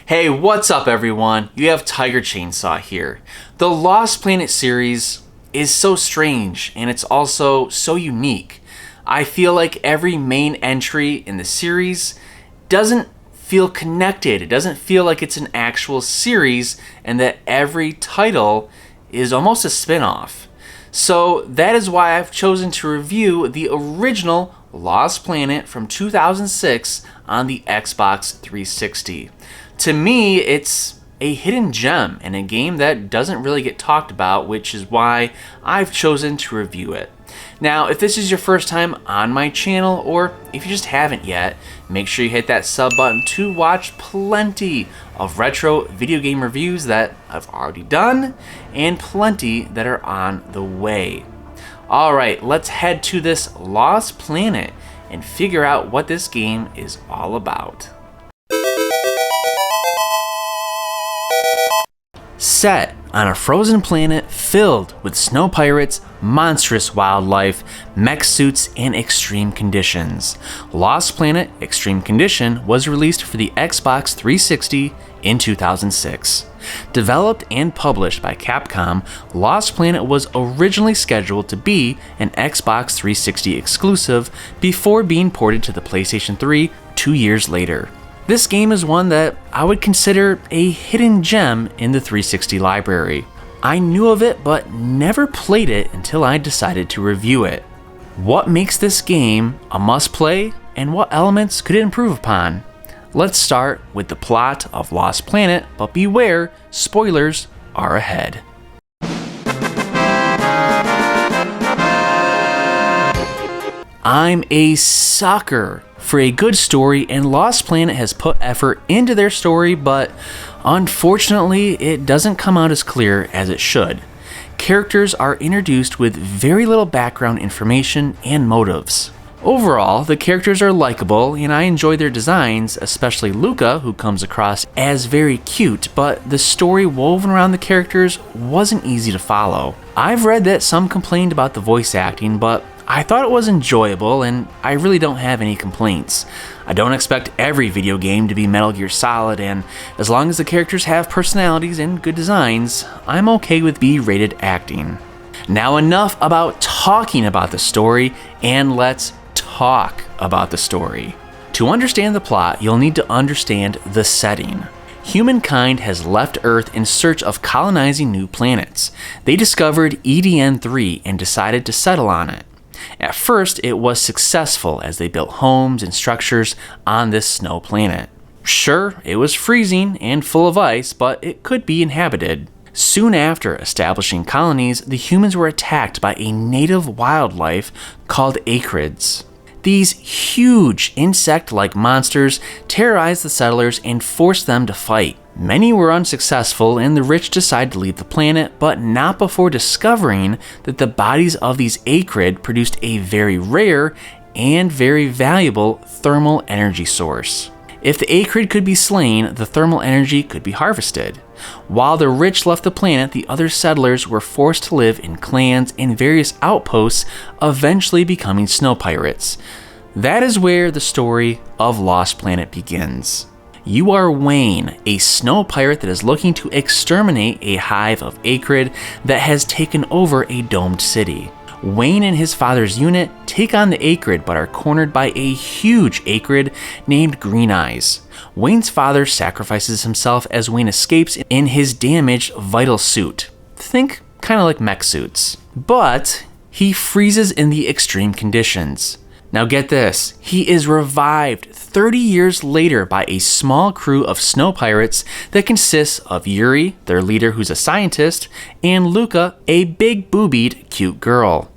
Hey, what's up everyone? You have TigerChainsaw here. The Lost Planet series is so strange and it's also so unique. I feel like every main entry in the series doesn't feel connected. It doesn't feel like it's an actual series and that every title is almost a spin-off. So that is why I've chosen to review the original Lost Planet from 2006 on the Xbox 360. To me, it's a hidden gem and a game that doesn't really get talked about, which is why I've chosen to review it. Now, if this is your first time on my channel, or if you just haven't yet, make sure you hit that sub button to watch plenty of retro video game reviews that I've already done, and plenty that are on the way. Alright, let's head to this Lost Planet and figure out what this game is all about. Set on a frozen planet filled with snow pirates, monstrous wildlife, mech suits, and extreme conditions, Lost Planet Extreme Condition was released for the Xbox 360 in 2006. Developed and published by Capcom, Lost Planet was originally scheduled to be an Xbox 360 exclusive before being ported to the PlayStation 3 2 years later. This game is one that I would consider a hidden gem in the 360 library. I knew of it but never played it until I decided to review it. What makes this game a must-play and what elements could it improve upon? Let's start with the plot of Lost Planet, but beware, spoilers are ahead. I'm a sucker for a good story, and Lost Planet has put effort into their story, but unfortunately it doesn't come out as clear as it should. Characters are introduced with very little background information and motives. Overall, the characters are likable and I enjoy their designs, especially Luca, who comes across as very cute, but the story woven around the characters wasn't easy to follow. I've read that some complained about the voice acting, but I thought it was enjoyable and I really don't have any complaints. I don't expect every video game to be Metal Gear Solid, and as long as the characters have personalities and good designs, I'm okay with B-rated acting. Now enough about talking about the story, and let's talk about the story. To understand the plot, you'll need to understand the setting. Humankind has left Earth in search of colonizing new planets. They discovered EDN-3 and decided to settle on it. At first, it was successful as they built homes and structures on this snow planet. Sure, it was freezing and full of ice, but it could be inhabited. Soon after establishing colonies, the humans were attacked by a native wildlife called acrids. These huge insect-like monsters terrorized the settlers and forced them to fight. Many were unsuccessful and the rich decided to leave the planet, but not before discovering that the bodies of these acrid produced a very rare and very valuable thermal energy source. If the acrid could be slain, the thermal energy could be harvested. While the rich left the planet, the other settlers were forced to live in clans and various outposts, eventually becoming snow pirates. That is where the story of Lost Planet begins. You are Wayne, a snow pirate that is looking to exterminate a hive of acrid that has taken over a domed city. Wayne and his father's unit take on the acrid but are cornered by a huge acrid named Green Eyes. Wayne's father sacrifices himself as Wayne escapes in his damaged vital suit. Think kind of like mech suits. But he freezes in the extreme conditions. Now get this, he is revived 30 years later by a small crew of snow pirates that consists of Yuri, their leader who's a scientist, and Luca, a big boobied cute girl.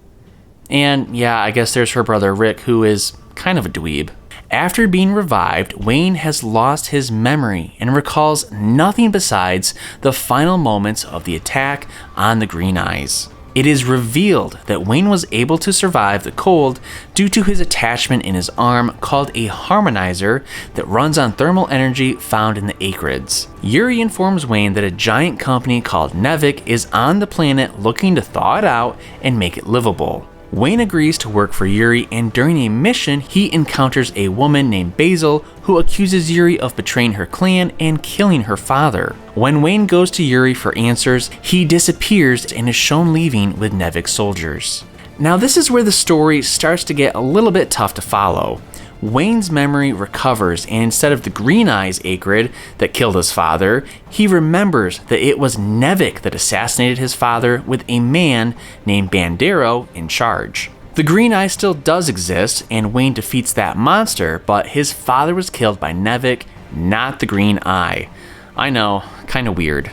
And yeah, I guess there's her brother Rick, who is kind of a dweeb. After being revived, Wayne has lost his memory and recalls nothing besides the final moments of the attack on the Green Eyes. It is revealed that Wayne was able to survive the cold due to his attachment in his arm called a harmonizer that runs on thermal energy found in the acrids. Yuri informs Wayne that a giant company called Nevik is on the planet looking to thaw it out and make it livable. Wayne agrees to work for Yuri, and during a mission, he encounters a woman named Basil who accuses Yuri of betraying her clan and killing her father. When Wayne goes to Yuri for answers, he disappears and is shown leaving with Nevik's soldiers. Now this is where the story starts to get a little bit tough to follow. Wayne's memory recovers, and instead of the Green Eyes Acrid that killed his father, he remembers that it was Nevik that assassinated his father with a man named Bandero in charge. The Green Eye still does exist, and Wayne defeats that monster, but his father was killed by Nevik, not the Green Eye. I know, kinda weird.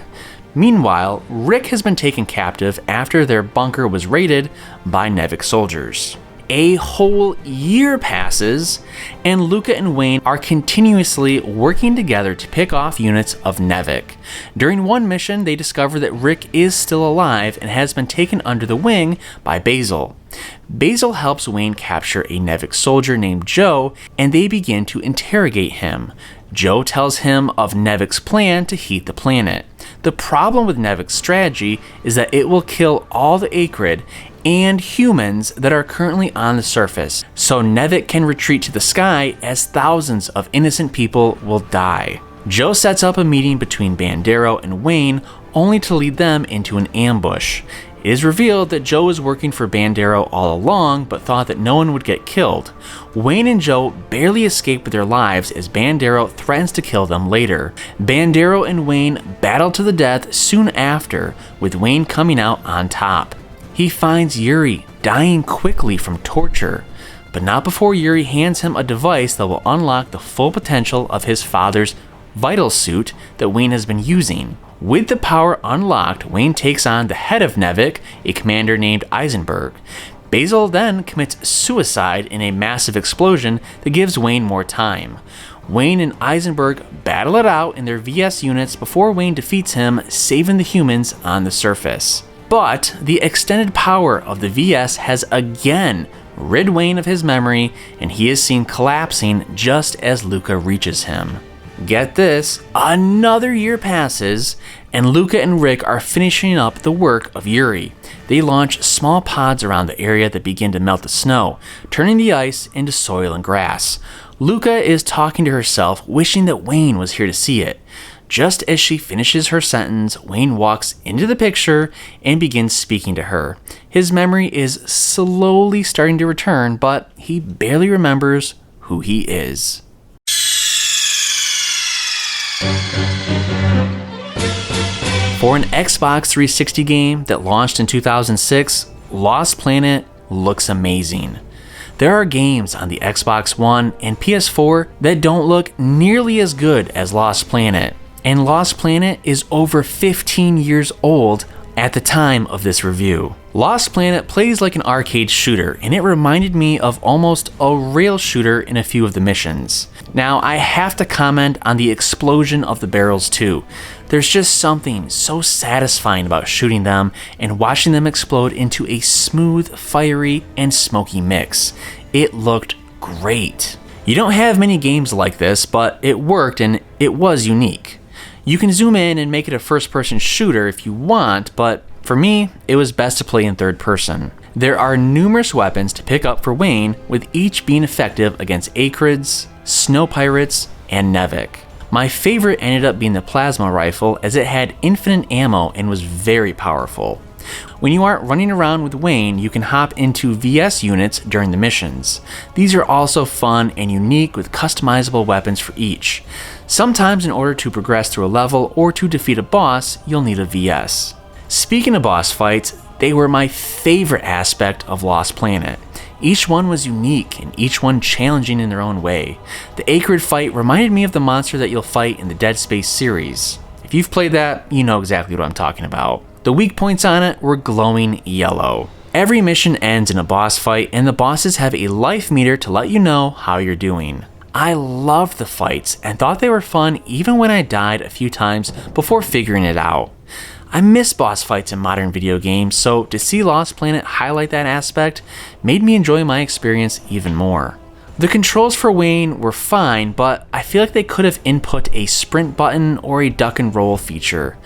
Meanwhile, Rick has been taken captive after their bunker was raided by Nevik soldiers. A whole year passes, and Luca and Wayne are continuously working together to pick off units of Nevik. During one mission, they discover that Rick is still alive and has been taken under the wing by Basil. Basil helps Wayne capture a Nevik soldier named Joe, and they begin to interrogate him. Joe tells him of Nevik's plan to heat the planet. The problem with Nevik's strategy is that it will kill all the Acrid and humans that are currently on the surface, so Nevik can retreat to the sky as thousands of innocent people will die. Joe sets up a meeting between Bandero and Wayne, only to lead them into an ambush. It is revealed that Joe was working for Bandero all along, but thought that no one would get killed. Wayne and Joe barely escape with their lives as Bandero threatens to kill them later. Bandero and Wayne battle to the death soon after, with Wayne coming out on top. He finds Yuri dying quickly from torture, but not before Yuri hands him a device that will unlock the full potential of his father's vital suit that Wayne has been using. With the power unlocked, Wayne takes on the head of Nevik, a commander named Eisenberg. Basil then commits suicide in a massive explosion that gives Wayne more time. Wayne and Eisenberg battle it out in their VS units before Wayne defeats him, saving the humans on the surface. But the extended power of the VS has again rid Wayne of his memory, and he is seen collapsing just as Luca reaches him. Get this, another year passes, and Luca and Rick are finishing up the work of Yuri. They launch small pods around the area that begin to melt the snow, turning the ice into soil and grass. Luca is talking to herself, wishing that Wayne was here to see it. Just as she finishes her sentence, Wayne walks into the picture and begins speaking to her. His memory is slowly starting to return, but he barely remembers who he is. For an Xbox 360 game that launched in 2006, Lost Planet looks amazing. There are games on the Xbox One and PS4 that don't look nearly as good as Lost Planet, and Lost Planet is over 15 years old at the time of this review. Lost Planet plays like an arcade shooter, and it reminded me of almost a rail shooter in a few of the missions. Now, I have to comment on the explosion of the barrels too. There's just something so satisfying about shooting them and watching them explode into a smooth, fiery, and smoky mix. It looked great. You don't have many games like this, but it worked and it was unique. You can zoom in and make it a first-person shooter if you want, but for me, it was best to play in third person. There are numerous weapons to pick up for Wayne, with each being effective against Acrids, Snow Pirates, and Nevik. My favorite ended up being the plasma rifle, as it had infinite ammo and was very powerful. When you aren't running around with Wayne, you can hop into VS units during the missions. These are also fun and unique with customizable weapons for each. Sometimes in order to progress through a level or to defeat a boss, you'll need a VS. Speaking of boss fights, they were my favorite aspect of Lost Planet. Each one was unique and each one challenging in their own way. The Acrid fight reminded me of the monster that you'll fight in the Dead Space series. If you've played that, you know exactly what I'm talking about. The weak points on it were glowing yellow. Every mission ends in a boss fight, and the bosses have a life meter to let you know how you're doing. I loved the fights and thought they were fun even when I died a few times before figuring it out. I miss boss fights in modern video games, so to see Lost Planet highlight that aspect made me enjoy my experience even more. The controls for Wayne were fine, but I feel like they could have input a sprint button or a duck and roll feature.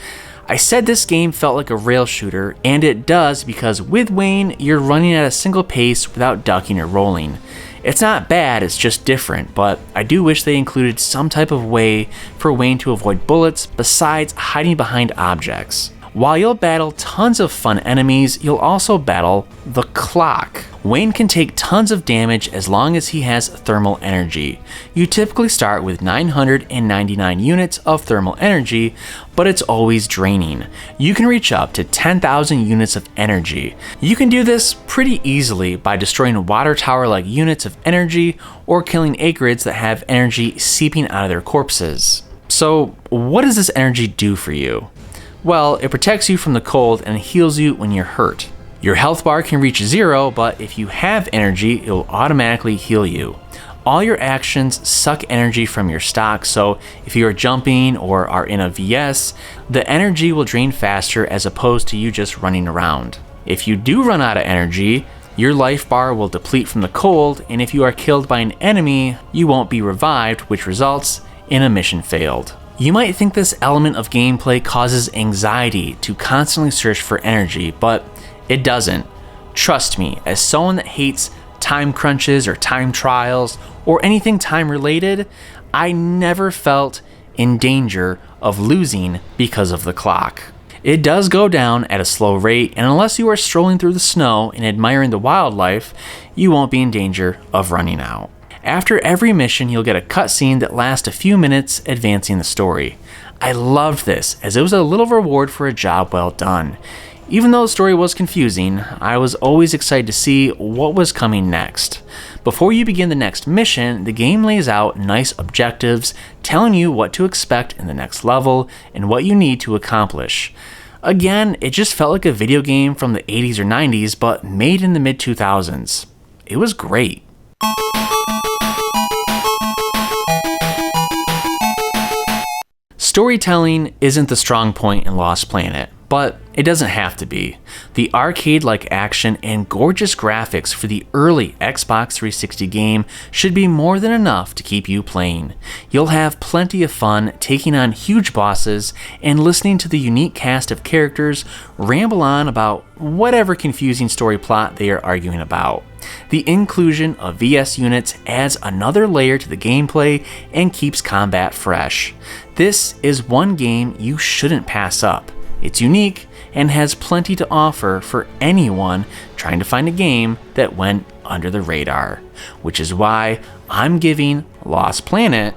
I said this game felt like a rail shooter, and it does because with Wayne, you're running at a single pace without ducking or rolling. It's not bad, it's just different, but I do wish they included some type of way for Wayne to avoid bullets besides hiding behind objects. While you'll battle tons of fun enemies, you'll also battle the clock. Wayne can take tons of damage as long as he has thermal energy. You typically start with 999 units of thermal energy, but it's always draining. You can reach up to 10,000 units of energy. You can do this pretty easily by destroying water tower-like units of energy or killing agrids that have energy seeping out of their corpses. So, what does this energy do for you? Well, it protects you from the cold and heals you when you're hurt. Your health bar can reach 0, but if you have energy, it will automatically heal you. All your actions suck energy from your stock, so if you are jumping or are in a VS, the energy will drain faster as opposed to you just running around. If you do run out of energy, your life bar will deplete from the cold, and if you are killed by an enemy, you won't be revived, which results in a mission failed. You might think this element of gameplay causes anxiety to constantly search for energy, but it doesn't. Trust me, as someone that hates time crunches or time trials or anything time related, I never felt in danger of losing because of the clock. It does go down at a slow rate, and unless you are strolling through the snow and admiring the wildlife, you won't be in danger of running out. After every mission, you'll get a cutscene that lasts a few minutes advancing the story. I loved this, as it was a little reward for a job well done. Even though the story was confusing, I was always excited to see what was coming next. Before you begin the next mission, the game lays out nice objectives, telling you what to expect in the next level and what you need to accomplish. Again, it just felt like a video game from the 80s or 90s, but made in the mid-2000s. It was great. Storytelling isn't the strong point in Lost Planet, but it doesn't have to be. The arcade-like action and gorgeous graphics for the early Xbox 360 game should be more than enough to keep you playing. You'll have plenty of fun taking on huge bosses and listening to the unique cast of characters ramble on about whatever confusing story plot they are arguing about. The inclusion of VS units adds another layer to the gameplay and keeps combat fresh. This is one game you shouldn't pass up. It's unique and has plenty to offer for anyone trying to find a game that went under the radar, which is why I'm giving Lost Planet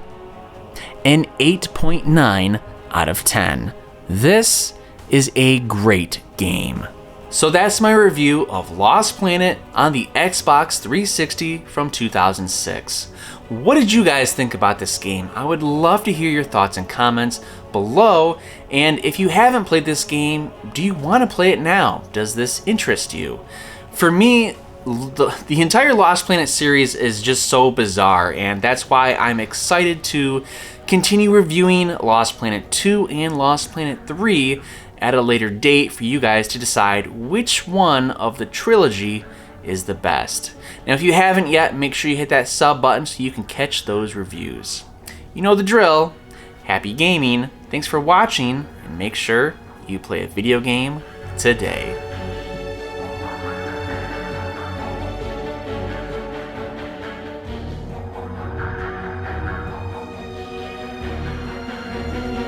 an 8.9 out of 10. This is a great game. So that's my review of Lost Planet on the Xbox 360 from 2006. What did you guys think about this game? I would love to hear your thoughts and comments below. And if you haven't played this game, do you want to play it now? Does this interest you? For me, the entire Lost Planet series is just so bizarre, and that's why I'm excited to continue reviewing Lost Planet 2 and Lost Planet 3 at a later date for you guys to decide which one of the trilogy is the best. Now, if you haven't yet, make sure you hit that sub button so you can catch those reviews. You know the drill. Happy gaming. Thanks for watching, and make sure you play a video game today.